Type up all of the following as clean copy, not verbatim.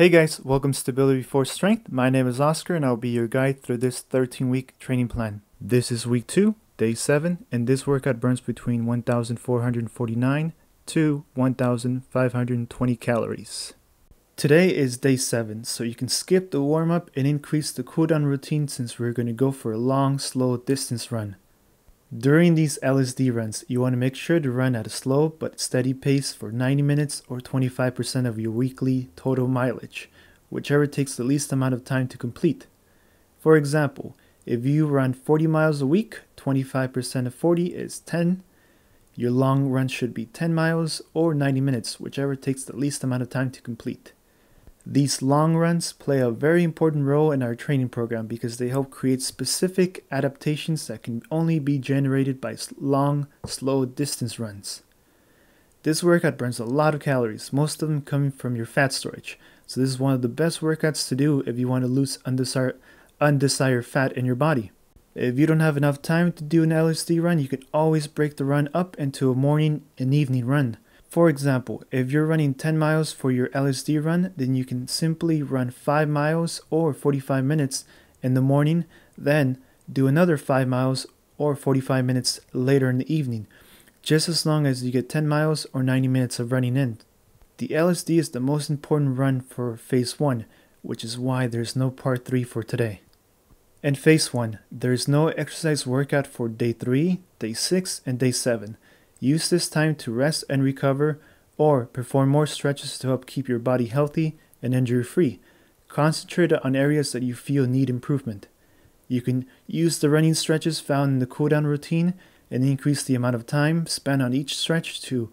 Hey guys, welcome to Stability Before Strength. My name is Oscar and I'll be your guide through this 13-week training plan. This is week 2, day 7, and this workout burns between 1,449 to 1,520 calories. Today is day 7, so you can skip the warm-up and increase the cooldown routine since we're going to go for a long, slow distance run. During these LSD runs, you want to make sure to run at a slow but steady pace for 90 minutes or 25% of your weekly total mileage, whichever takes the least amount of time to complete. For example, if you run 40 miles a week, 25% of 40 is 10. Your long run should be 10 miles or 90 minutes, whichever takes the least amount of time to complete. These long runs play a very important role in our training program because they help create specific adaptations that can only be generated by long, slow distance runs. This workout burns a lot of calories, most of them coming from your fat storage, so this is one of the best workouts to do if you want to lose undesired fat in your body. If you don't have enough time to do an LSD run, you can always break the run up into a morning and evening run. For example, if you're running 10 miles for your LSD run, then you can simply run 5 miles or 45 minutes in the morning, then do another 5 miles or 45 minutes later in the evening, just as long as you get 10 miles or 90 minutes of running in. The LSD is the most important run for phase 1, which is why there's no part 3 for today. In phase 1, there's no exercise workout for day 3, day 6, and day 7. Use this time to rest and recover, or perform more stretches to help keep your body healthy and injury-free. Concentrate on areas that you feel need improvement. You can use the running stretches found in the cooldown routine and increase the amount of time spent on each stretch to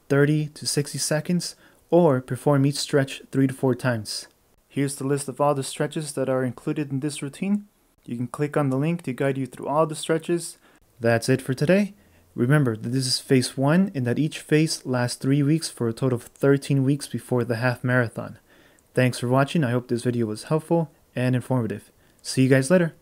30 to 60 seconds, or perform each stretch 3 to 4 times. Here's the list of all the stretches that are included in this routine. You can click on the link to guide you through all the stretches. That's it for today. Remember that this is phase 1 and that each phase lasts 3 weeks for a total of 13 weeks before the half marathon. Thanks for watching. I hope this video was helpful and informative. See you guys later.